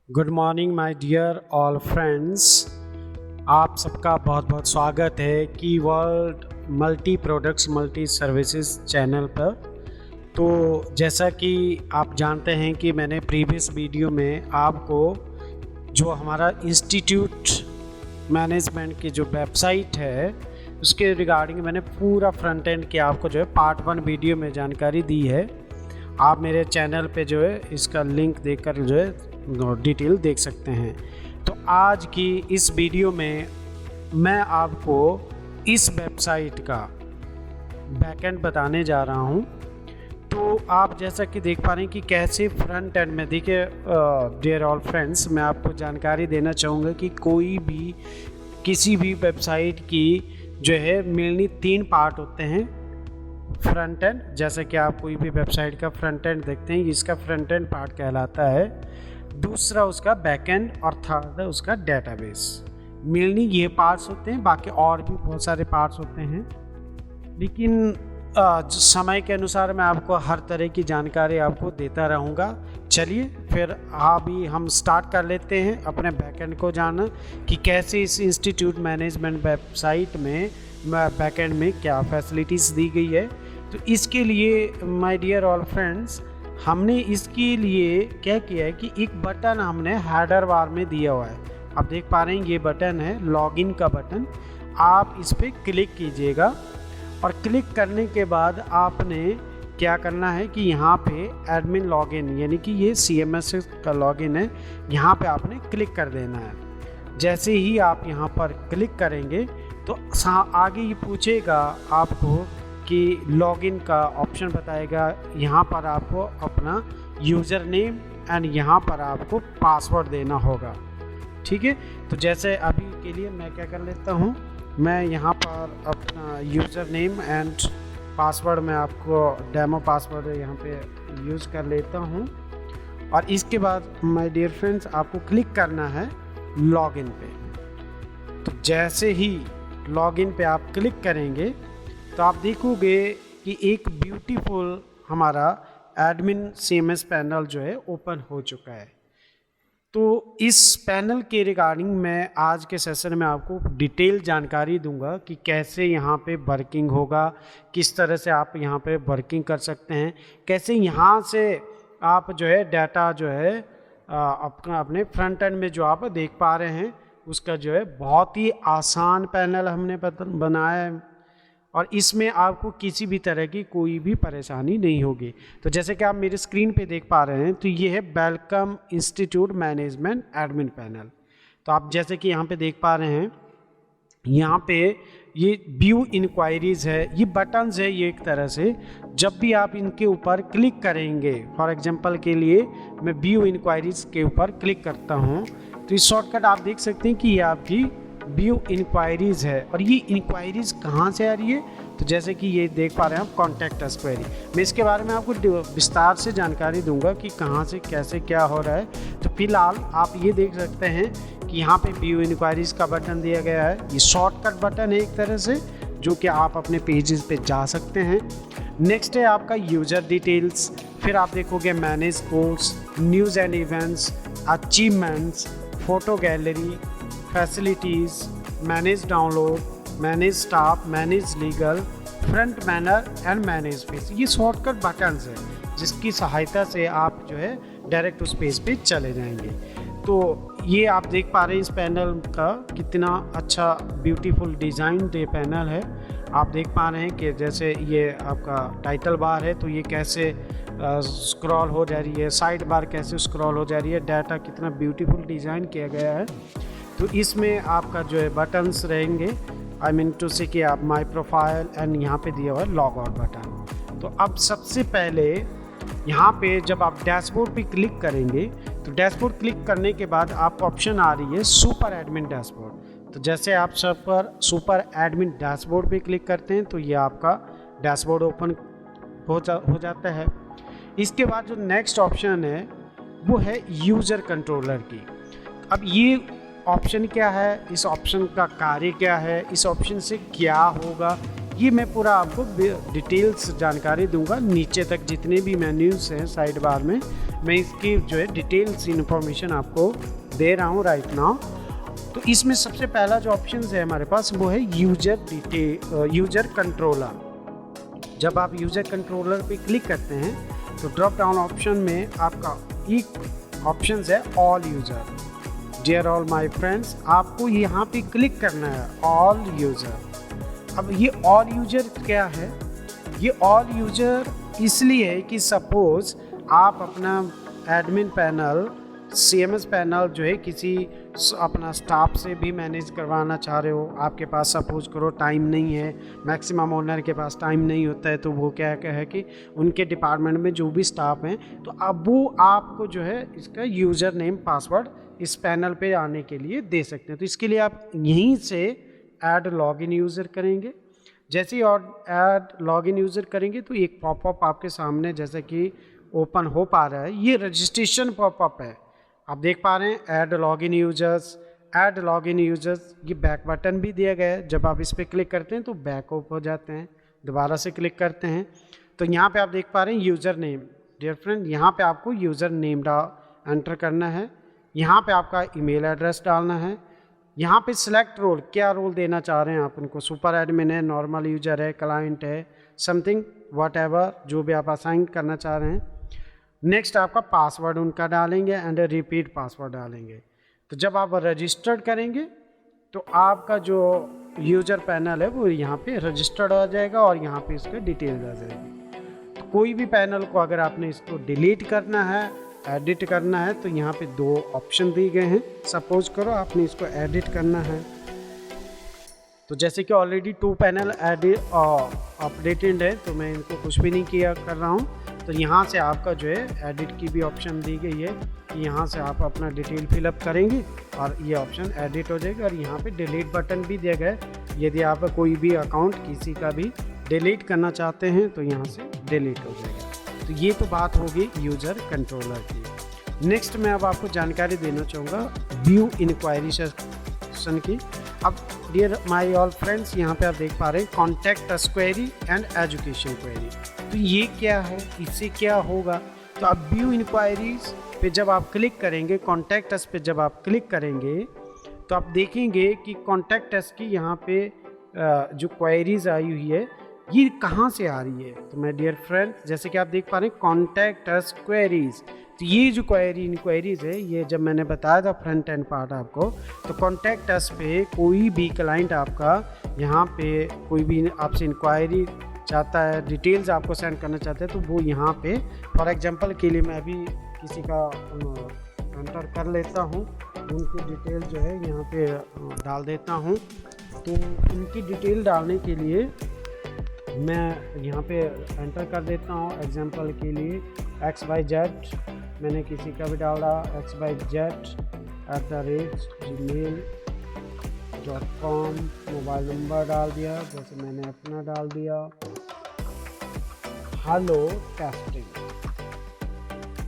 Good morning my dear all friends. आप सबका बहुत बहुत स्वागत है की world multi products multi services channel पर। तो जैसा कि आप जानते हैं कि मैंने प्रीवियस वीडियो में आपको जो हमारा इंस्टीट्यूट मैनेजमेंट की जो वेबसाइट है उसके रिगार्डिंग मैंने पूरा फ्रंट एंड की आपको जो है पार्ट 1 वीडियो में जानकारी दी है। आप मेरे चैनल पे जो है इसका लिंक देकर जो है डिटेल देख सकते हैं। तो आज की इस वीडियो में मैं आपको इस वेबसाइट का बैकएंड बताने जा रहा हूं। तो आप जैसा कि देख पा रहे हैं कि कैसे फ्रंट एंड में देखिए डियर ऑल फ्रेंड्स, मैं आपको जानकारी देना चाहूँगा कि कोई भी किसी भी वेबसाइट की जो है मेनली 3 पार्ट होते हैं। फ्रंट एंड, जैसे कि आप कोई भी वेबसाइट का फ्रंट एंड देखते हैं, इसका फ्रंट एंड पार्ट कहलाता है। दूसरा उसका बैक एंड और थर्ड है उसका डेटाबेस। मेनली ये पार्ट्स होते हैं, बाकी और भी बहुत सारे पार्ट्स होते हैं, लेकिन समय के अनुसार मैं आपको हर तरह की जानकारी आपको देता रहूँगा। चलिए फिर अभी हम स्टार्ट कर लेते हैं अपने बैकएंड को जानना कि कैसे इस इंस्टीट्यूट मैनेजमेंट वेबसाइट में बैकएंड में क्या फैसिलिटीज़ दी गई है। तो इसके लिए माय डियर ऑल फ्रेंड्स, हमने इसके लिए क्या किया है कि एक बटन हमने हेडर बार में दिया हुआ है। आप देख पा रहे हैं ये बटन है लॉगिन का बटन। आप इस पर क्लिक कीजिएगा और क्लिक करने के बाद आपने क्या करना है कि यहाँ पे एडमिन लॉगिन यानी कि ये CMS का लॉगिन है, यहाँ पे आपने क्लिक कर देना है। जैसे ही आप यहाँ पर क्लिक करेंगे तो आगे ये पूछेगा आपको कि लॉगिन का ऑप्शन बताएगा। यहाँ पर आपको अपना यूज़र नेम एंड यहाँ पर आपको पासवर्ड देना होगा। ठीक है, तो जैसे अभी के लिए मैं क्या कर लेता हूँ, मैं यहाँ पर अपना यूज़र नेम एंड पासवर्ड मैं आपको डेमो पासवर्ड यहाँ पे यूज़ कर लेता हूँ। और इसके बाद माय डियर फ्रेंड्स आपको क्लिक करना है लॉगिन पे। तो जैसे ही लॉगिन पे आप क्लिक करेंगे तो आप देखोगे कि एक ब्यूटीफुल हमारा एडमिन CMS पैनल जो है ओपन हो चुका है। तो इस पैनल के रिगार्डिंग मैं आज के सेशन में आपको डिटेल जानकारी दूंगा कि कैसे यहाँ पे वर्किंग होगा, किस तरह से आप यहाँ पे वर्किंग कर सकते हैं, कैसे यहाँ से आप जो है डाटा जो है अपने फ्रंट एंड में जो आप देख पा रहे हैं उसका जो है बहुत ही आसान पैनल हमने बनाया है और इसमें आपको किसी भी तरह की कोई भी परेशानी नहीं होगी। तो जैसे कि आप मेरे स्क्रीन पे देख पा रहे हैं तो ये है welcome institute management admin panel. तो आप जैसे कि यहाँ पे देख पा रहे हैं, यहाँ पे ये व्यू इंक्वायरीज है, ये बटन्स है। ये एक तरह से जब भी आप इनके ऊपर क्लिक करेंगे, फॉर एग्जांपल के लिए मैं व्यू इंक्वायरीज के ऊपर क्लिक करता हूँ तो इस शॉर्टकट आप देख सकते हैं कि ये आपकी व्यू इंक्वायरीज है। और ये इंक्वायरीज कहाँ से आ रही है, तो जैसे कि ये देख पा रहे हैं आप कॉन्टैक्ट अस क्वेरी। मैं इसके बारे में आपको विस्तार से जानकारी दूंगा कि कहाँ से कैसे क्या हो रहा है। तो फिलहाल आप ये देख सकते हैं कि यहाँ पे व्यू इंक्वायरीज का बटन दिया गया है। ये शॉर्टकट बटन है एक तरह से, जो कि आप अपने पेजेस पे जा सकते हैं। नेक्स्ट है आपका यूज़र डिटेल्स, फिर आप देखोगे manage course, news and events, achievements, photo gallery, facilities, manage download, manage staff, manage legal, front banner and manage page. ये शॉर्टकट बटन्स हैं जिसकी सहायता से आप जो है डायरेक्ट उस पेज पे चले जाएंगे। तो ये आप देख पा रहे हैं इस पैनल का कितना अच्छा ब्यूटीफुल डिज़ाइन ये पैनल है। आप देख पा रहे हैं कि जैसे ये आपका टाइटल बार है तो ये कैसे स्क्रॉल हो जा रही है, साइड बार कैसे स्क्रॉल हो जा रही है, डाटा कितना ब्यूटीफुल डिज़ाइन किया गया है। तो इसमें आपका जो है बटन्स रहेंगे, आई मीन टू से कि आप माय प्रोफाइल एंड यहाँ पे दिया हुआ है लॉग आउट बटन। तो अब सबसे पहले यहाँ पे जब आप डैशबोर्ड पे क्लिक करेंगे तो डैशबोर्ड क्लिक करने के बाद आपको ऑप्शन आ रही है सुपर एडमिन डैशबोर्ड। तो जैसे आप सुपर एडमिन डैशबोर्ड पे क्लिक करते हैं तो ये आपका डैशबोर्ड ओपन हो जाता है। इसके बाद जो नेक्स्ट ऑप्शन है वो है यूज़र कंट्रोलर की। अब ये ऑप्शन क्या है, इस ऑप्शन का कार्य क्या है, इस ऑप्शन से क्या होगा, ये मैं पूरा आपको डिटेल्स जानकारी दूंगा। नीचे तक जितने भी मेन्यूज़ हैं साइड बार में मैं इसकी जो है डिटेल्स इन्फॉर्मेशन आपको दे रहा हूँ राइट नाउ। तो इसमें सबसे पहला जो ऑप्शन है हमारे पास वो है यूजर कंट्रोलर। जब आप यूजर कंट्रोलर पे क्लिक करते हैं तो ड्रॉप डाउन ऑप्शन में आपका एक ऑप्शन है all user. Dear all my friends, आपको यहाँ पे क्लिक करना है ऑल यूजर। अब ये ऑल यूजर क्या है? ये ऑल यूजर इसलिए है कि सपोज आप अपना एडमिन पैनल, CMS पैनल जो है किसी अपना स्टाफ से भी मैनेज करवाना चाह रहे हो, आपके पास सपोज करो टाइम नहीं है, मैक्सिमम ओनर के पास टाइम नहीं होता है, तो वो क्या है कि उनके डिपार्टमेंट में जो भी स्टाफ हैं तो अब वो आपको जो है इसका यूज़र नेम पासवर्ड इस पैनल पे आने के लिए दे सकते हैं। तो इसके लिए आप यहीं से ऐड लॉगिन यूज़र करेंगे। जैसे ही और ऐड लॉगिन यूज़र करेंगे तो एक पॉपअप आपके सामने जैसे कि ओपन हो पा रहा है, ये रजिस्ट्रेशन पॉपअप है। आप देख पा रहे हैं ऐड लॉगिन यूजर्स, ये बैक बटन भी दिया गया है। जब आप इस पर क्लिक करते हैं तो बैक ऑफ हो जाते हैं, दोबारा से क्लिक करते हैं तो यहाँ पे आप देख पा रहे हैं यूज़र नेम। डियर फ्रेंड, यहाँ पे आपको यूज़र नेम एंटर करना है, यहाँ पे आपका ईमेल एड्रेस डालना है, यहाँ पे सिलेक्ट रोल, क्या रोल देना चाह रहे हैं आप उनको, सुपर एडमिन है, नॉर्मल यूजर है, क्लाइंट है, समथिंग वट एवर जो भी आप असाइन करना चाह रहे हैं। नेक्स्ट आपका पासवर्ड उनका डालेंगे एंड रिपीट पासवर्ड डालेंगे। तो जब आप रजिस्टर्ड करेंगे तो आपका जो यूजर पैनल है वो यहाँ पे रजिस्टर्ड आ जाएगा और यहाँ पे इसका डिटेल्स आ जाएगी। तो कोई भी पैनल को अगर आपने इसको डिलीट करना है, एडिट करना है, तो यहाँ पे दो ऑप्शन दिए गए हैं। सपोज करो आपने इसको एडिट करना है तो जैसे कि ऑलरेडी 2 पैनल अपडेटेड है तो मैं इनको कुछ भी नहीं किया कर रहा हूँ। तो यहाँ से आपका जो है एडिट की भी ऑप्शन दी गई है कि यहाँ से आप अपना डिटेल फिलअप करेंगे और ये ऑप्शन एडिट हो जाएगा। और यहाँ पे डिलीट बटन भी दिया गया है, यदि आप कोई भी अकाउंट किसी का भी डिलीट करना चाहते हैं तो यहाँ से डिलीट हो जाएगा। तो ये तो बात होगी यूज़र कंट्रोलर की। नेक्स्ट मैं अब आपको जानकारी देना चाहूँगा व्यू इंक्वायरी सेक्शन की। अब डियर माय ऑल फ्रेंड्स, यहाँ पे आप देख पा रहे हैं contact us query and education query. तो ये क्या है, इससे क्या होगा? तो अब व्यू इंक्वायरीज पे जब आप क्लिक करेंगे, कॉन्टैक्ट अस पे जब आप क्लिक करेंगे तो आप देखेंगे कि कॉन्टैक्ट अस की यहाँ पे जो क्वेरीज आई हुई है ये कहाँ से आ रही है। तो मैं डियर फ्रेंड जैसे कि आप देख पा रहे हैं कॉन्टैक्ट अस क्वेरीज, तो ये जो इंक्वायरीज है ये जब मैंने बताया था फ्रंट एंड पार्ट आपको, तो कॉन्टैक्ट अस पे कोई भी क्लाइंट आपका यहाँ पे कोई भी आपसे इंक्वायरी चाहता है, डिटेल्स आपको सेंड करना चाहते हैं तो वो यहाँ पे फॉर एग्जांपल के लिए मैं अभी किसी का एंटर कर लेता हूँ, उनकी डिटेल जो है यहाँ पे डाल देता हूँ। तो उनकी डिटेल डालने के लिए मैं यहाँ पे एंटर कर देता हूँ एग्जांपल के लिए XYZ, मैंने किसी का भी डाला xyz@gmail.com, मोबाइल नंबर डाल दिया जैसे मैंने अपना डाल दिया, हेलो टेस्टिंग,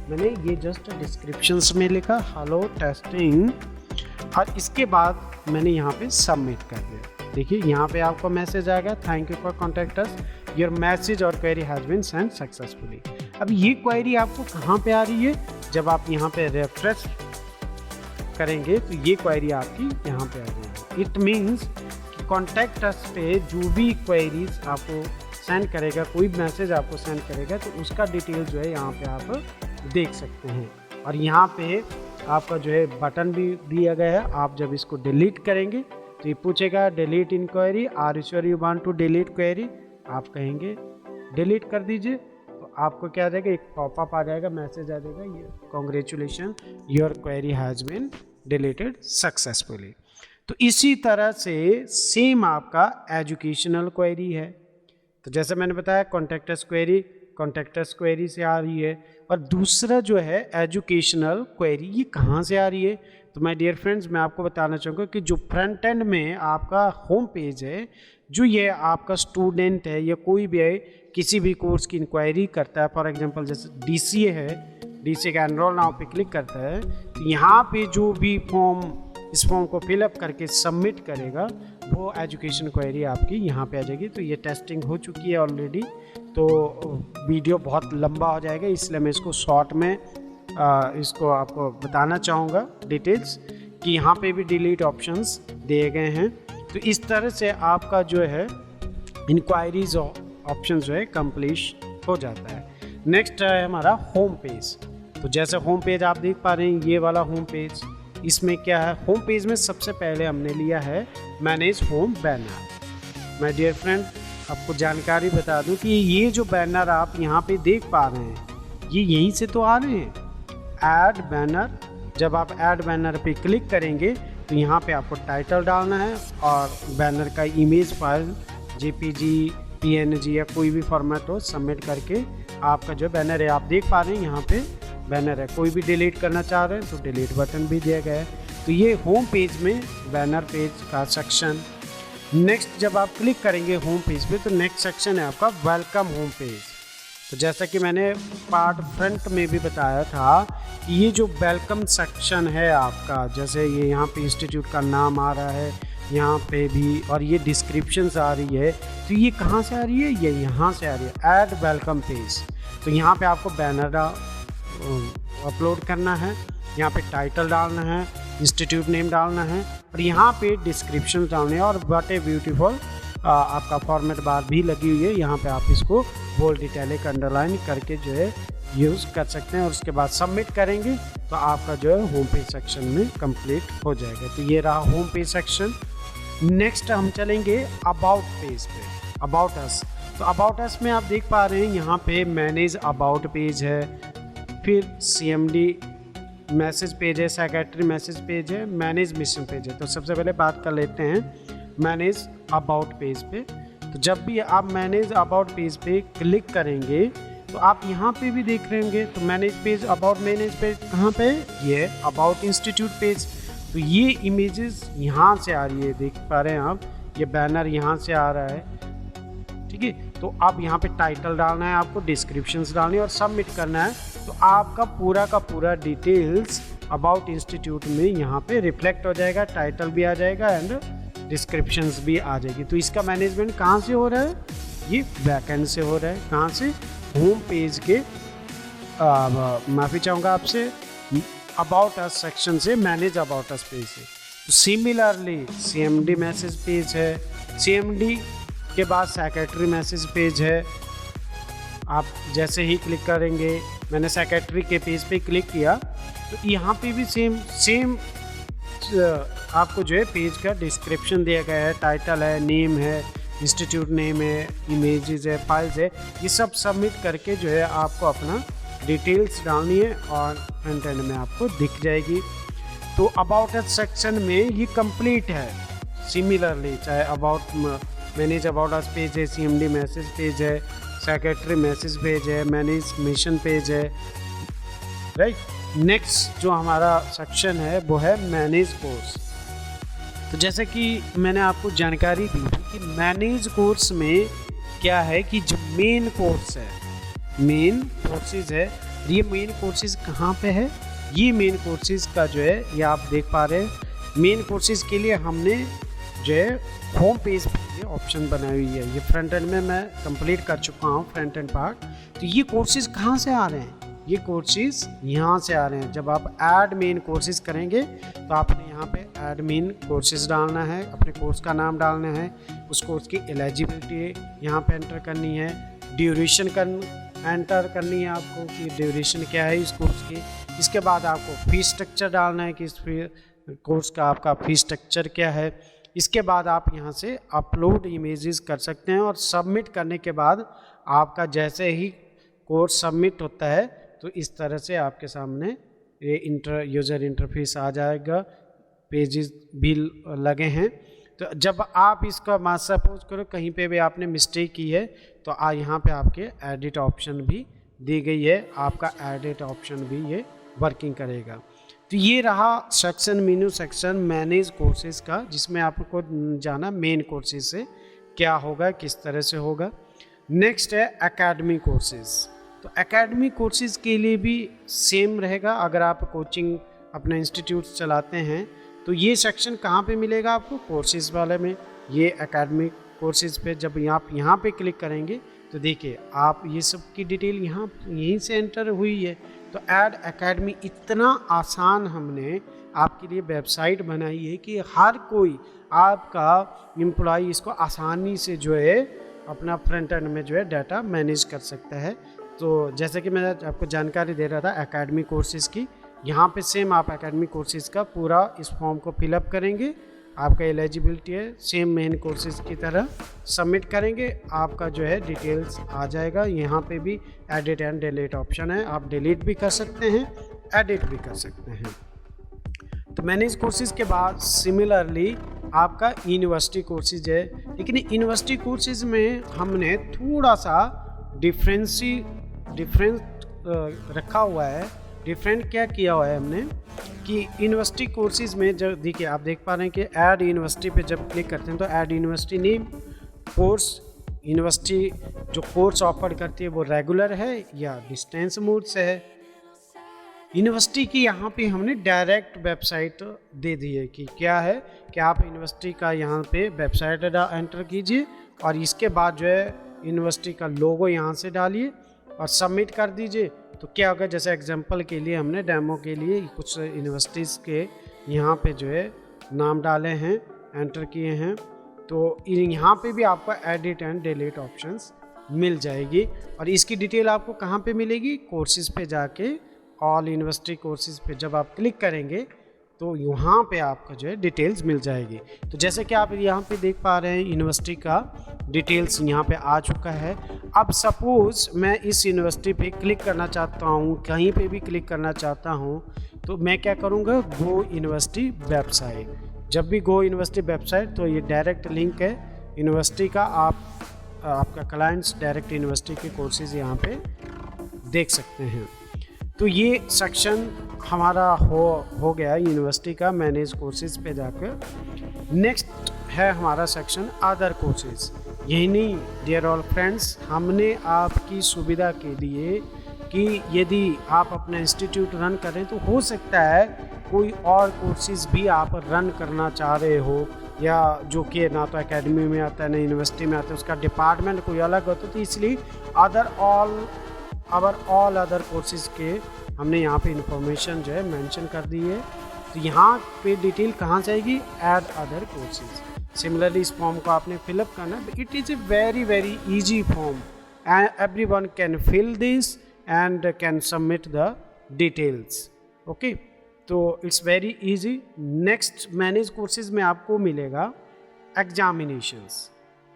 मैंने ये जस्ट डिस्क्रिप्शंस में लिखा हेलो टेस्टिंग और इसके बाद मैंने यहाँ पे सबमिट कर दिया। देखिए यहाँ पे आपको मैसेज आएगा thank you for contact us, your message और query has been send successfully. अब ये क्वेरी आपको कहाँ पे आ रही है, जब आप यहाँ पे रिफ्रेश करेंगे तो ये क्वेरी आपकी यहाँ पे आ जाएगी। इट मीन्स कि कॉन्टैक्ट अस पे जो भी क्वेरीज आपको सेंड करेगा, कोई मैसेज आपको सेंड करेगा तो उसका डिटेल जो है यहाँ पे आप देख सकते हैं। और यहाँ पे आपका जो है बटन भी दिया गया है, आप जब इसको डिलीट करेंगे तो ये पूछेगा delete enquiry, are you sure you want to delete query, आप कहेंगे डिलीट कर दीजिए तो आपको क्या आ जाएगा, एक पॉपअप आ जाएगा, मैसेज आ जाएगा ये congratulation your query has been deleted successfully. तो इसी तरह से सेम आपका एजुकेशनल क्वेरी है। तो जैसे मैंने बताया कॉन्टैक्ट अस क्वेरी से आ रही है, और दूसरा जो है एजुकेशनल क्वेरी ये कहाँ से आ रही है। तो माय डियर फ्रेंड्स मैं आपको बताना चाहूँगा कि जो फ्रंट एंड में आपका होम पेज है, जो ये आपका स्टूडेंट है या कोई भी है किसी भी कोर्स की इंक्वायरी करता है, फॉर एग्जांपल जैसे DCA है, DCA का एनरोल नाउ पे क्लिक करता है तो यहाँ पे जो भी इस फॉर्म को फिलअप करके सबमिट करेगा वो एजुकेशन क्वेरी आपकी यहाँ पे आ जाएगी। तो ये टेस्टिंग हो चुकी है ऑलरेडी, तो वीडियो बहुत लंबा हो जाएगा इसलिए मैं इसको शॉर्ट में इसको आपको बताना चाहूँगा डिटेल्स कि यहाँ पे भी डिलीट ऑप्शंस दिए गए हैं। तो इस तरह से आपका जो है इंक्वायरीज ऑप्शन जो है कंप्लीट हो जाता है। नेक्स्ट है हमारा होम पेज। तो जैसे होम पेज आप देख पा रहे हैं, ये वाला होम पेज, इसमें क्या है, होम पेज में सबसे पहले हमने लिया है manage home banner. My dear friend, आपको जानकारी बता दूं कि ये जो बैनर आप यहाँ पे देख पा रहे हैं, ये यहीं से तो आ रहे हैं, ऐड बैनर। जब आप ऐड बैनर पे क्लिक करेंगे तो यहाँ पे आपको टाइटल डालना है और बैनर का इमेज फाइल जेपीजी, पीएनजी या कोई भी फॉर्मेट हो सबमिट करके आपका जो बैनर है, आप देख पा रहे हैं यहाँ पे बैनर है। कोई भी डिलीट करना चाह रहे हैं तो डिलीट बटन भी दिया गया है। तो ये होम पेज में बैनर पेज का सेक्शन। नेक्स्ट जब आप क्लिक करेंगे होम पेज पे तो नेक्स्ट सेक्शन है आपका वेलकम होम पेज। तो जैसा कि मैंने पार्ट फ्रंट में भी बताया था कि ये जो वेलकम सेक्शन है आपका, जैसे ये यहाँ पे इंस्टीट्यूट का नाम आ रहा है यहाँ पे भी, और ये डिस्क्रिप्शंस आ रही है, तो ये कहाँ से आ रही है, ये यहाँ से आ रही है, ऐड वेलकम पेज। तो यहाँ पे आपको बैनर अपलोड करना है, यहाँ पे टाइटल डालना है, इंस्टीट्यूट नेम डालना है और यहाँ पे डिस्क्रिप्शन डालने हैं और व्हाट ए ब्यूटीफुल आपका फॉर्मेट बार भी लगी हुई है। यहाँ पे आप इसको बोल्ड इटैलिक अंडरलाइन करके जो है यूज़ कर सकते हैं और उसके बाद सबमिट करेंगे तो आपका जो है होम पेज सेक्शन में कंप्लीट हो जाएगा। तो ये रहा होम पेज सेक्शन। नेक्स्ट हम चलेंगे अबाउट पेज पे, अबाउट अस। तो अबाउट अस में आप देख पा रहे हैं यहाँ पे मैनेज अबाउट पेज है, फिर CMD मैसेज पेज है, सेक्रेटरी मैसेज पेज है, मैनेज मिशन पेज है। तो सबसे पहले बात कर लेते हैं मैनेज अबाउट पेज पे। तो जब भी आप मैनेज अबाउट पेज पे क्लिक करेंगे तो आप यहाँ पे भी देख रहे होंगे, तो manage page, about manage page कहाँ पे, ये अबाउट इंस्टीट्यूट पेज। तो ये इमेजेस यहाँ से आ रही है, देख पा रहे हैं आप, ये बैनर यहाँ से आ रहा है, ठीक है। तो अब यहाँ पे टाइटल डालना है, आपको डिस्क्रिप्शंस डालनी है और सबमिट करना है। तो आपका पूरा का पूरा डिटेल्स अबाउट इंस्टीट्यूट में यहाँ पे रिफ्लेक्ट हो जाएगा, टाइटल भी आ जाएगा एंड डिस्क्रिप्शंस भी आ जाएगी। तो इसका मैनेजमेंट कहाँ से हो रहा है, ये बैकएंड से हो रहा है। कहाँ से, होम पेज के, माफ़ी चाहूँगा आपसे, अबाउट अस सेक्शन से, मैनेज अबाउट अस पेज से। तो सिमिलरली CMD मैसेज पेज है, CMD के बाद सेक्रेटरी मैसेज पेज है। आप जैसे ही क्लिक करेंगे, मैंने सेक्रेटरी के पेज पे क्लिक किया तो यहाँ पे भी सेम आपको जो है पेज का डिस्क्रिप्शन दिया गया है, टाइटल है, नेम है, इंस्टीट्यूट नेम है, इमेजेस है, फाइल्स है, ये सब सबमिट करके जो है आपको अपना डिटेल्स डालनी है और फ्रंट एंड में आपको दिख जाएगी। तो अबाउट अस सेक्शन में ये कंप्लीट है। सिमिलरली चाहे about manage about us page है, CMD मैसेज पेज है, सेक्रेटरी मैसेज पेज है, मैनेज मिशन पेज है, राइट। नेक्स्ट जो हमारा सेक्शन है वो है मैनेज कोर्स। तो जैसे कि मैंने आपको जानकारी दी थी कि मैनेज कोर्स में क्या है कि जो मेन कोर्स है, मेन कोर्सेज है, ये मेन कोर्सेज कहाँ पे है, ये मेन कोर्सेज का जो है ये आप देख पा रहे हैं। मेन कोर्सेज के लिए हमने जो है होम पेज पे ये ऑप्शन बनाई हुई है। ये फ्रंट एंड में मैं कंप्लीट कर चुका हूँ, फ्रंट एंड पार्ट। तो ये कोर्सेज कहाँ से आ रहे हैं, ये कोर्सेज यहाँ से आ रहे हैं। जब आप ऐड मेन कोर्सेज करेंगे तो आपने यहाँ पे ऐड मेन कोर्सेज डालना है, अपने कोर्स का नाम डालना है, उस कोर्स की एलिजिबिलिटी यहाँ पे एंटर करनी है, ड्यूरेशन एंटर करनी है आपको कि ड्यूरेशन क्या है इस कोर्स की। इसके बाद आपको फीस स्ट्रक्चर डालना है कि इस कोर्स का आपका फीस स्ट्रक्चर क्या है। इसके बाद आप यहाँ से अपलोड इमेजेस कर सकते हैं और सबमिट करने के बाद आपका जैसे ही कोर्स सबमिट होता है तो इस तरह से आपके सामने ये यूज़र इंटरफेस आ जाएगा, पेजेस भी लगे हैं। तो जब आप इसका मान सपोज करो कहीं पे भी आपने मिस्टेक की है तो यहाँ पे आपके एडिट ऑप्शन भी दी गई है, आपका एडिट ऑप्शन भी ये वर्किंग करेगा। तो ये रहा सेक्शन, मेनू सेक्शन मैनेज कोर्सेज का, जिसमें आपको जाना मेन कोर्सेज से क्या होगा, किस तरह से होगा। नेक्स्ट है एकेडमी कोर्सेज। तो एकेडमी कोर्सेज के लिए भी सेम रहेगा। अगर आप कोचिंग अपना इंस्टीट्यूट चलाते हैं तो ये सेक्शन कहाँ पे मिलेगा आपको, कोर्सेज वाले में। ये एकेडमी कोर्सेज पे जब आप यहाँ पे क्लिक करेंगे तो देखिए आप ये सब की डिटेल यहाँ यहीं से एंटर हुई है। तो ऐड एकेडमी इतना आसान हमने आपके लिए वेबसाइट बनाई है कि हर कोई आपका एम्प्लॉय इसको आसानी से जो है अपना फ्रंट एंड में जो है डाटा मैनेज कर सकता है। तो जैसे कि मैं आपको जानकारी दे रहा था एकेडमी कोर्सेज़ की, यहाँ पे सेम आप एकेडमी कोर्सेज़ का पूरा इस फॉर्म को फिलअप करेंगे, आपका एलिजिबिलिटी है सेम मेन कोर्सेज़ की तरह सबमिट करेंगे, आपका जो है डिटेल्स आ जाएगा। यहाँ पे भी एडिट एंड डिलीट ऑप्शन है, आप डिलीट भी कर सकते हैं, एडिट भी कर सकते हैं। तो मैनेज कोर्सेज़ के बाद सिमिलरली आपका यूनिवर्सिटी कोर्सेज है, लेकिन यूनिवर्सिटी कोर्सेज में हमने थोड़ा सा डिफरेंस रखा हुआ है। डिफरेंट क्या किया हुआ है हमने कि यूनिवर्सिटी कोर्सेज में जब देखिए आप देख पा रहे हैं कि ऐड यूनिवर्सिटी पे जब क्लिक करते हैं तो add university name, course, university जो कोर्स ऑफर करती है वो रेगुलर है या डिस्टेंस मोड से है। यूनिवर्सिटी की यहाँ पे हमने डायरेक्ट वेबसाइट दे दी है कि क्या है कि आप यूनिवर्सिटी का यहाँ पे वेबसाइट एंटर कीजिए और इसके बाद जो है यूनिवर्सिटी का लोगो यहाँ से डालिए और सबमिट कर दीजिए। तो क्या होगा, जैसे एग्जांपल के लिए हमने डेमो के लिए कुछ यूनिवर्सिटीज़ के यहाँ पे जो है नाम डाले हैं, एंटर किए हैं। तो यहाँ पे भी आपको एडिट एंड डिलीट ऑप्शंस मिल जाएगी और इसकी डिटेल आपको कहाँ पे मिलेगी, कोर्सेज़ पे जाके ऑल यूनिवर्सिटी कोर्सेज़ पे जब आप क्लिक करेंगे तो यहाँ पे आपको जो है डिटेल्स मिल जाएगी। तो जैसे कि आप यहाँ पे देख पा रहे हैं यूनिवर्सिटी का डिटेल्स यहाँ पे आ चुका है। अब सपोज़ मैं इस यूनिवर्सिटी पे क्लिक करना चाहता हूँ, कहीं पे भी क्लिक करना चाहता हूँ, तो मैं क्या करूँगा, गो यूनिवर्सिटी वेबसाइट। जब भी गो यूनिवर्सिटी वेबसाइट तो ये डायरेक्ट लिंक है यूनिवर्सिटी का, आपका क्लाइंट्स डायरेक्ट यूनिवर्सिटी के कोर्सेज़ यहाँ पे देख सकते हैं। तो ये सेक्शन हमारा हो गया यूनिवर्सिटी का मैनेज कोर्सेज पे जाकर। नेक्स्ट है हमारा सेक्शन अदर कोर्सेज। यही नहीं डियर ऑल फ्रेंड्स, हमने आपकी सुविधा के लिए कि यदि आप अपना इंस्टीट्यूट रन करें तो हो सकता है कोई और कोर्सेज भी आप रन करना चाह रहे हो, या जो कि ना तो एकेडमी में आता है ना यूनिवर्सिटी में आता है, उसका डिपार्टमेंट कोई अलग होता है। तो इसलिए ऑल अदर कोर्सेज के हमने यहाँ पे इंफॉर्मेशन जो है मेंशन कर दी है। तो यहाँ पे डिटेल कहाँ जाएगी, ऐड अदर कोर्सेज। सिमिलरली इस फॉर्म को आपने फिलअप करना है। It is a very easy form and everyone can fill this and can submit the details. Okay, तो it's very easy. Next manage courses में आपको मिलेगा एग्जामिनेशंस।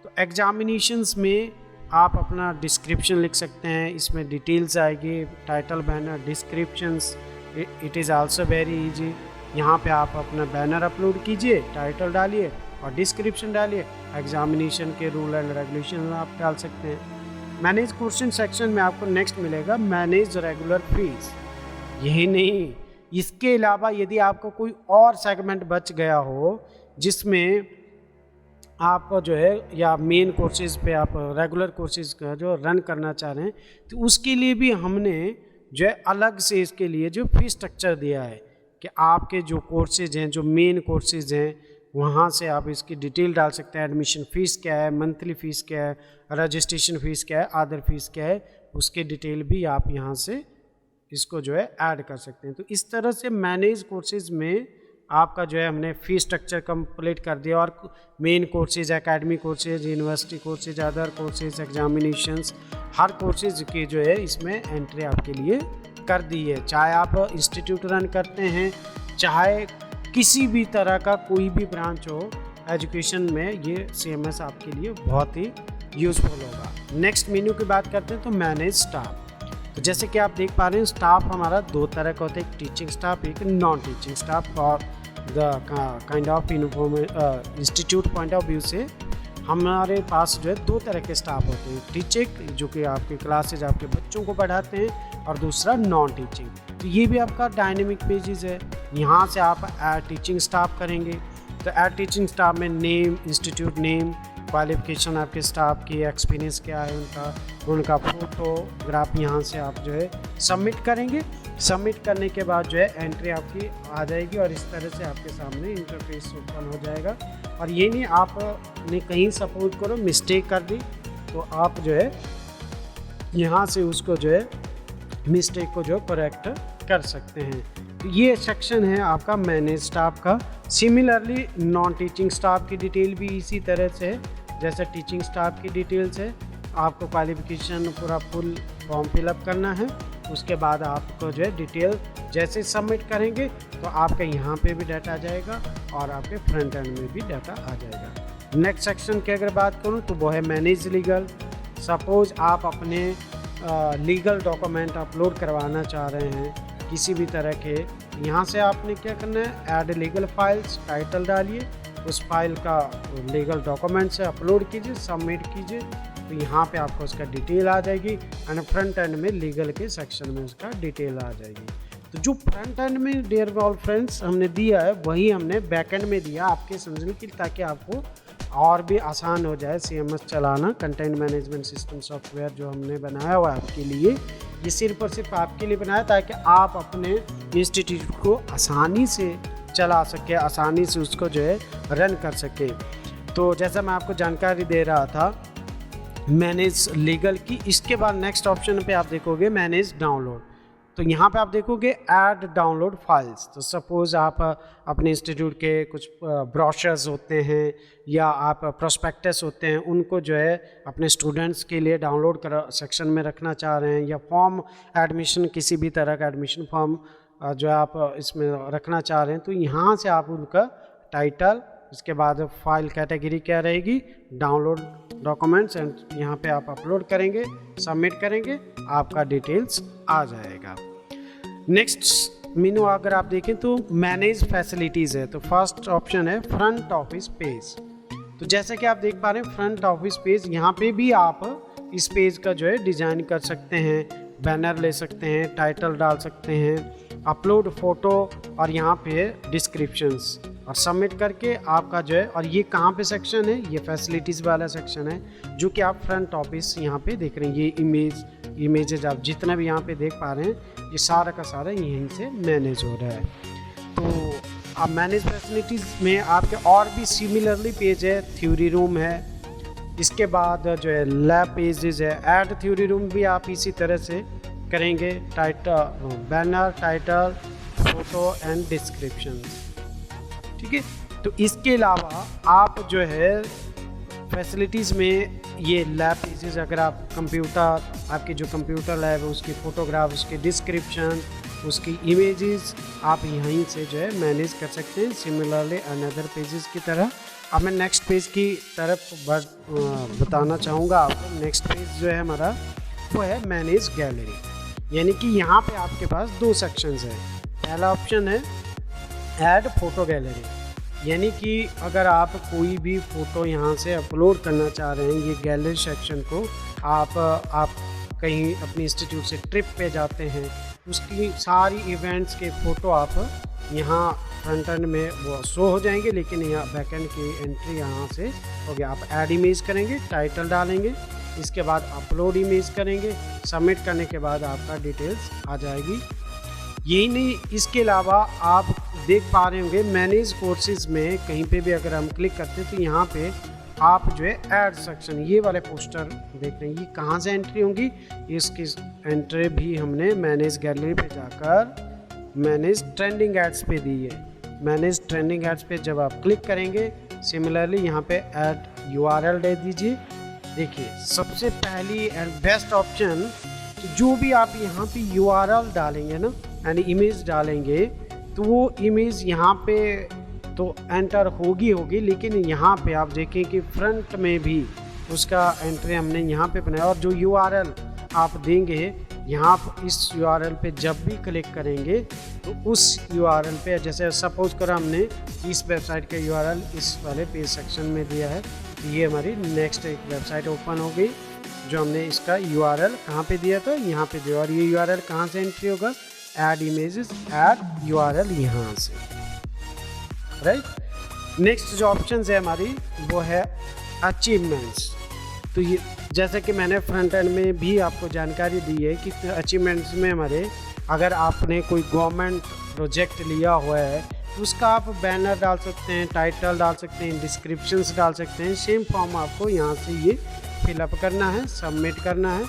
तो एग्जामिनेशंस में आप अपना डिस्क्रिप्शन लिख सकते हैं, इसमें डिटेल्स आएगी, title, banner, descriptions. It is also very easy. यहाँ पे आप अपना बैनर अपलोड कीजिए, टाइटल डालिए और डिस्क्रिप्शन डालिए। एग्जामिनेशन के रूल एंड रेगुलेशन आप डाल सकते हैं। मैनेज क्वेश्चन सेक्शन में आपको नेक्स्ट मिलेगा मैनेज रेगुलर फीस। यही नहीं, इसके अलावा यदि आपको कोई और सेगमेंट बच गया हो जिसमें आप जो है या मेन कोर्सेज पे आप रेगुलर कोर्सेज का जो रन करना चाह रहे हैं, तो उसके लिए भी हमने जो है अलग से इसके लिए जो फीस स्ट्रक्चर दिया है कि आपके जो कोर्सेज हैं, जो मेन कोर्सेज हैं, वहाँ से आप इसकी डिटेल डाल सकते हैं। एडमिशन फ़ीस क्या है, मंथली फ़ीस क्या है, रजिस्ट्रेशन फ़ीस क्या है, अदर फीस क्या है, उसके डिटेल भी आप यहाँ से इसको जो है ऐड कर सकते हैं। तो इस तरह से मैनेज कोर्सेज में आपका जो है हमने फ़ीस स्ट्रक्चर कंप्लीट कर दिया और main courses, academy courses, university courses, other courses, examinations, हर कोर्सेज की जो है इसमें एंट्री आपके लिए कर दी है। चाहे आप इंस्टीट्यूट रन करते हैं, चाहे किसी भी तरह का कोई भी ब्रांच हो एजुकेशन में, ये CMS आपके लिए बहुत ही यूज़फुल होगा। नेक्स्ट मेन्यू की बात करते हैं तो मैनेज स्टाफ। तो जैसे कि आप देख पा रहे हैं स्टाफ हमारा दो तरह का होता है, एक टीचिंग स्टाफ, एक नॉन टीचिंग स्टाफ। और the kind of institute point of view से हमारे पास जो है दो तरह के स्टाफ होते हैं, टीचिंग जो कि आपके क्लासेज आपके बच्चों को पढ़ाते हैं, और दूसरा नॉन टीचिंग। तो ये भी आपका डायनेमिक पेजेस है। यहाँ से आप ऐड टीचिंग स्टाफ करेंगे तो ऐड टीचिंग स्टाफ में नेम, इंस्टीट्यूट नेम, क्वालिफिकेशन आपके स्टाफ की, एक्सपीरियंस क्या है उनका फोटोग्राफ यहाँ से आप जो है सबमिट करेंगे। सबमिट करने के बाद जो है एंट्री आपकी आ जाएगी और इस तरह से आपके सामने इंटरफेस ओपन हो जाएगा। और ये नहीं आपने कहीं सपोज करो मिस्टेक कर दी तो आप जो है यहाँ से उसको जो है मिस्टेक को जो करेक्ट कर सकते हैं। तो ये सेक्शन है आपका मैनेज स्टाफ का। सिमिलरली नॉन टीचिंग स्टाफ की डिटेल भी इसी तरह से है जैसे टीचिंग स्टाफ की डिटेल्स है। आपको क्वालिफिकेशन पूरा फुल फॉर्म फिलअप करना है, उसके बाद आपको जो है डिटेल जैसे सबमिट करेंगे तो आपका यहाँ पे भी डाटा आ जाएगा और आपके फ्रंट एंड में भी डाटा आ जाएगा। नेक्स्ट सेक्शन की अगर बात करूँ तो वो है मैनेज लीगल। सपोज़ आप अपने लीगल डॉक्यूमेंट अपलोड करवाना चाह रहे हैं किसी भी तरह के, यहाँ से आपने क्या करना है, ऐड लीगल फाइल्स टाइटल डालिए, उस फाइल का लीगल डॉक्यूमेंट से अपलोड कीजिए, सबमिट कीजिए, तो यहाँ पे आपको उसका डिटेल आ जाएगी एंड फ्रंट एंड में लीगल के सेक्शन में उसका डिटेल आ जाएगी। तो जो फ्रंट एंड में डियर ऑल फ्रेंड्स हमने दिया है वही हमने बैक एंड में दिया आपके समझने के लिए, ताकि आपको और भी आसान हो जाए CMS चलाना। कंटेंट मैनेजमेंट सिस्टम सॉफ्टवेयर जो हमने बनाया हुआ है आपके लिए, ये सिर्फ और सिर्फ आपके लिए बनाया ताकि आप अपने इंस्टीट्यूट को आसानी से चला सके, आसानी से उसको जो है रन कर सके। तो जैसा मैं आपको जानकारी दे रहा था मैनेज लीगल की, इसके बाद नेक्स्ट ऑप्शन पे आप देखोगे मैनेज डाउनलोड। तो यहाँ पे आप देखोगे ऐड डाउनलोड फाइल्स। तो सपोज़ आप अपने इंस्टीट्यूट के कुछ ब्रोशर्स होते हैं या आप प्रोस्पेक्टस होते हैं, उनको जो है अपने स्टूडेंट्स के लिए डाउनलोड कर सेक्शन में रखना चाह रहे हैं, या फॉर्म एडमिशन किसी भी तरह का एडमिशन फॉर्म जो आप इसमें रखना चाह रहे हैं, तो यहाँ से आप उनका टाइटल, इसके बाद फाइल कैटेगरी क्या रहेगी, डाउनलोड डॉक्यूमेंट्स, एंड यहाँ पे आप अपलोड करेंगे, सबमिट करेंगे, आपका डिटेल्स आ जाएगा। नेक्स्ट मेनू अगर आप देखें तो मैनेज फैसिलिटीज़ है। तो फर्स्ट ऑप्शन है फ्रंट ऑफिस पेज। तो जैसे कि आप देख पा रहे हैं फ्रंट ऑफिस पेज, यहाँ पे भी आप इस पेज का जो है डिज़ाइन कर सकते हैं, बैनर ले सकते हैं, टाइटल डाल सकते हैं, अपलोड फ़ोटो और यहाँ पे डिस्क्रिप्शंस, और सबमिट करके आपका जो है, और ये कहाँ पे सेक्शन है, ये फैसिलिटीज़ वाला सेक्शन है जो कि आप फ्रंट ऑफिस यहाँ पे देख रहे हैं। ये इमेजेज आप जितना भी यहाँ पे देख पा रहे हैं ये सारा का सारा यहीं से मैनेज हो रहा है। तो अब मैनेज फैसिलिटीज़ में आपके और भी सिमिलरली पेज है, थ्योरी रूम है, इसके बाद जो है लैब पेजेस है, ऐड थ्योरी रूम भी आप इसी तरह से करेंगे, title banner, title, photo and description, ठीक है। तो इसके अलावा आप जो है फैसिलिटीज़ में ये लैब पेजेस, अगर आप कंप्यूटर, आपकी जो कंप्यूटर लैब है उसकी फ़ोटोग्राफ, उसकी डिस्क्रिप्शन, उसकी इमेजेस आप यहीं से जो है मैनेज कर सकते हैं, सिमिलरली अनदर पेजेस की तरह। अब मैं नेक्स्ट पेज की तरफ बताना चाहूँगा आपको। नेक्स्ट पेज जो है हमारा वो है मैनेज गैलरी, यानी कि यहाँ पे आपके पास दो सेक्शंस हैं। पहला ऑप्शन है ऐड फोटो गैलरी, यानी कि अगर आप कोई भी फ़ोटो यहाँ से अपलोड करना चाह रहे हैं, ये गैलरी सेक्शन को आप कहीं अपनी इंस्टीट्यूट से ट्रिप पे जाते हैं, उसकी सारी इवेंट्स के फ़ोटो आप यहाँ फ्रंट एंड में वो शो हो जाएंगे, लेकिन यहाँ बैक एंड की एंट्री यहाँ से हो गया। आप ऐड इमेज करेंगे, टाइटल डालेंगे, इसके बाद अपलोड इमेज करेंगे, सबमिट करने के बाद आपका डिटेल्स आ जाएगी। यही नहीं, इसके अलावा आप देख पा रहे होंगे मैनेज कोर्सेज में कहीं पे भी अगर हम क्लिक करते हैं तो यहाँ पे आप जो है ऐड सेक्शन, ये वाले पोस्टर देख रहे हैं, ये कहाँ से एंट्री होंगी, इसकी एंट्री भी हमने मैनेज गैलरी पे जाकर मैनेज ट्रेंडिंग एड्स पे दी है। मैनेज ट्रेंडिंग एड्स पे जब आप क्लिक करेंगे, सिमिलरली यहाँ पे ऐड URL दे दीजिए। देखिए सबसे पहली एंड बेस्ट ऑप्शन, जो भी आप यहाँ पे URL डालेंगे ना यानी इमेज डालेंगे, तो वो इमेज यहाँ पे तो एंटर होगी, लेकिन यहाँ पे आप देखें कि फ्रंट में भी उसका एंट्री हमने यहाँ पे बनाया, और जो URL आप देंगे यहाँ इस URL पे जब भी क्लिक करेंगे तो उस URL पे, जैसे सपोज करो हमने इस वेबसाइट का URL इस वाले पेज सेक्शन में दिया है, तो ये हमारी नेक्स्ट एक वेबसाइट ओपन हो गई जो हमने इसका URL कहाँ पे दिया था, यहाँ पे दिया, और ये URL कहाँ से एंट्री होगा, ऐड इमेजेस, ऐड URL यहाँ से, राइट। नेक्स्ट जो ऑप्शन है हमारी वो है अचीवमेंट्स। तो ये जैसे कि मैंने फ्रंट एंड में भी आपको जानकारी दी है कि अचीवमेंट्स में हमारे अगर आपने कोई गवर्नमेंट प्रोजेक्ट लिया हुआ है तो उसका आप बैनर डाल सकते हैं, टाइटल डाल सकते हैं, डिस्क्रिप्शंस डाल सकते हैं। सेम फॉर्म आपको यहाँ से ये फिलअप करना है, सबमिट करना है,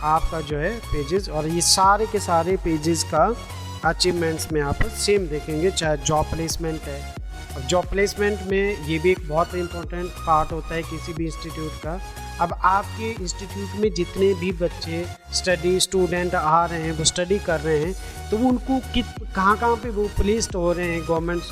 आपका जो है पेजेस, और ये सारे के सारे पेजेस का अचीवमेंट्स में आप सेम देखेंगे। चाहे जॉब प्लेसमेंट है, और जॉब प्लेसमेंट में ये भी एक बहुत इंपॉर्टेंट पार्ट होता है किसी भी इंस्टीट्यूट का। अब आपके इंस्टीट्यूट में जितने भी बच्चे स्टूडेंट आ रहे हैं, वो स्टडी कर रहे हैं, तो वो उनको कहाँ पे वो प्लेस्ड हो रहे हैं, गवर्नमेंट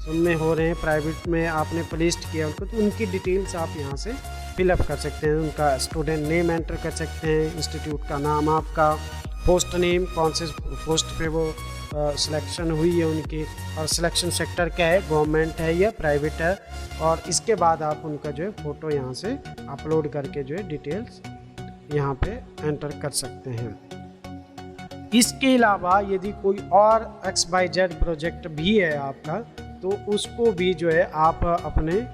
में हो रहे हैं, प्राइवेट में आपने प्लेस्ड किया उनको, तो उनकी डिटेल्स आप यहाँ से फिलअप कर सकते हैं। उनका स्टूडेंट नेम एंटर कर सकते हैं, इंस्टीट्यूट का नाम, आपका पोस्ट नेम, कौन से पोस्ट पे वो सिलेक्शन हुई है उनकी, और सिलेक्शन सेक्टर क्या है, गवर्नमेंट है या प्राइवेट है, और इसके बाद आप उनका जो है फ़ोटो यहाँ से अपलोड करके जो है डिटेल्स यहाँ पे एंटर कर सकते हैं। इसके अलावा यदि कोई और XYZ प्रोजेक्ट भी है आपका, तो उसको भी जो है आप अपने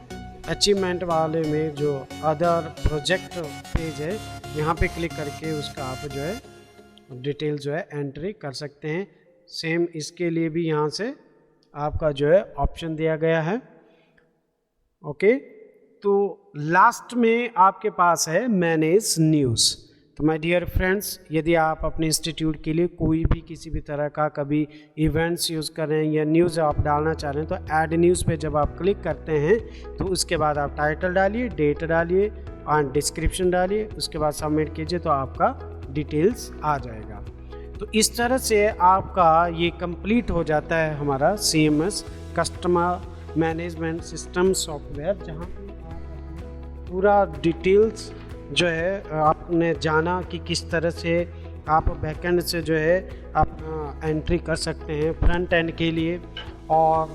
अचीवमेंट वाले में जो अदर प्रोजेक्ट पेज है, यहाँ पे क्लिक करके उसका आप जो है डिटेल जो है एंट्री कर सकते हैं। सेम इसके लिए भी यहाँ से आपका जो है ऑप्शन दिया गया है। ओके, तो लास्ट में आपके पास है मैनेज न्यूज़। तो माय डियर फ्रेंड्स, यदि आप अपने इंस्टीट्यूट के लिए कोई भी किसी भी तरह का कभी इवेंट्स यूज़ कर रहे हैं या न्यूज़ आप डालना चाह रहे हैं, तो ऐड न्यूज़ पे जब आप क्लिक करते हैं तो उसके बाद आप टाइटल डालिए, डेट डालिए और डिस्क्रिप्शन डालिए, उसके बाद सबमिट कीजिए, तो आपका डिटेल्स आ जाएगा। तो इस तरह से आपका ये कंप्लीट हो जाता है हमारा CMS customer management system software, जहाँ पे आप पूरा डिटेल्स जो है आपने जाना कि किस तरह से आप बैकएंड से जो है आप एंट्री कर सकते हैं फ्रंट एंड के लिए। और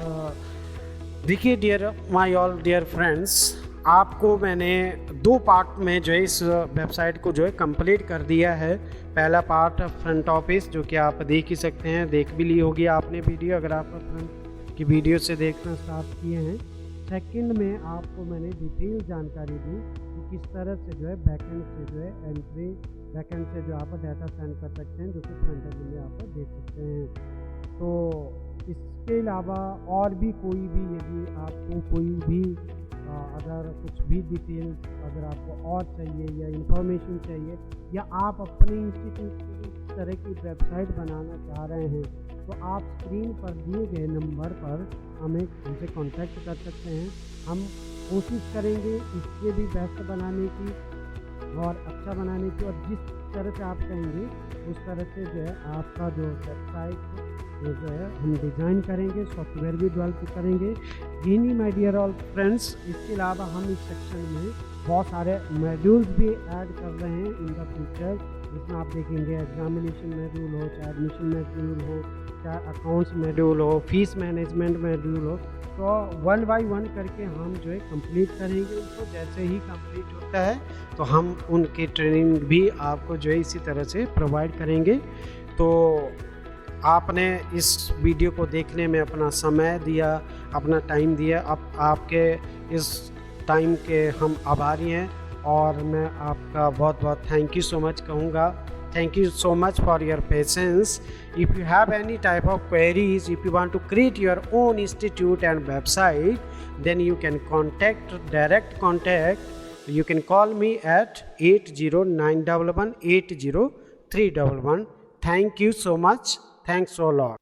देखिए माय ऑल डियर फ्रेंड्स, आपको मैंने 2 पार्ट में जो है इस वेबसाइट को जो है कंप्लीट कर दिया है। पहला पार्ट फ्रंट ऑफिस, जो कि आप देख ही सकते हैं, देख भी ली होगी आपने वीडियो अगर आप फ्रंट की वीडियो से देखना स्टार्ट किए हैं। सेकंड में आपको मैंने डिटेल जानकारी दी कि किस तरह से जो है बैकएंड से जो है एंट्री, बैकएंड से जो आप डाटा सेंड कर सकते हैं, जो कि फ्रंट एंड में आप देख सकते हैं। तो इसके अलावा और भी कोई भी, यदि आपको कोई भी अगर कुछ भी डिटेल्स अगर आपको और चाहिए या इंफॉर्मेशन चाहिए, या आप अपने इंस्टीट्यूट की इस तरह की वेबसाइट बनाना चाह रहे हैं, तो आप स्क्रीन पर दिए गए नंबर पर हमसे कांटेक्ट कर सकते हैं। हम कोशिश करेंगे इसके भी बेस्ट बनाने की और अच्छा बनाने की, और जिस तरह से आप कहेंगे उस तरह से जो है आपका जो वेबसाइट जो है हम डिज़ाइन करेंगे, सॉफ्टवेयर भी डेवलप करेंगे। जी नहीं माय डियर ऑल फ्रेंड्स, इसके अलावा हम इस सेक्शन में बहुत सारे मॉड्यूल्स भी ऐड कर रहे हैं इन द फ्यूचर, जिसमें आप देखेंगे एग्जामिनेशन मॉड्यूल हो, चाहे एडमिशन मॉड्यूल हो, चाहे अकाउंट्स मॉड्यूल हो, फीस मैनेजमेंट मॉड्यूल हो, तो 1 बाय 1 करके हम जो है कंप्लीट करेंगे उनको। जैसे ही कंप्लीट होता है तो हम उनकी ट्रेनिंग भी आपको जो है इसी तरह से प्रोवाइड करेंगे। तो आपने इस वीडियो को देखने में अपना समय दिया, अपना टाइम दिया, आपके इस टाइम के हम आभारी हैं, और मैं आपका बहुत बहुत थैंक यू सो मच कहूँगा। Thank you so much for your patience. If you have any type of queries, if you want to create your own institute and website, then you can direct contact. You can call me at 8091180311. Thank you so much. Thanks a lot.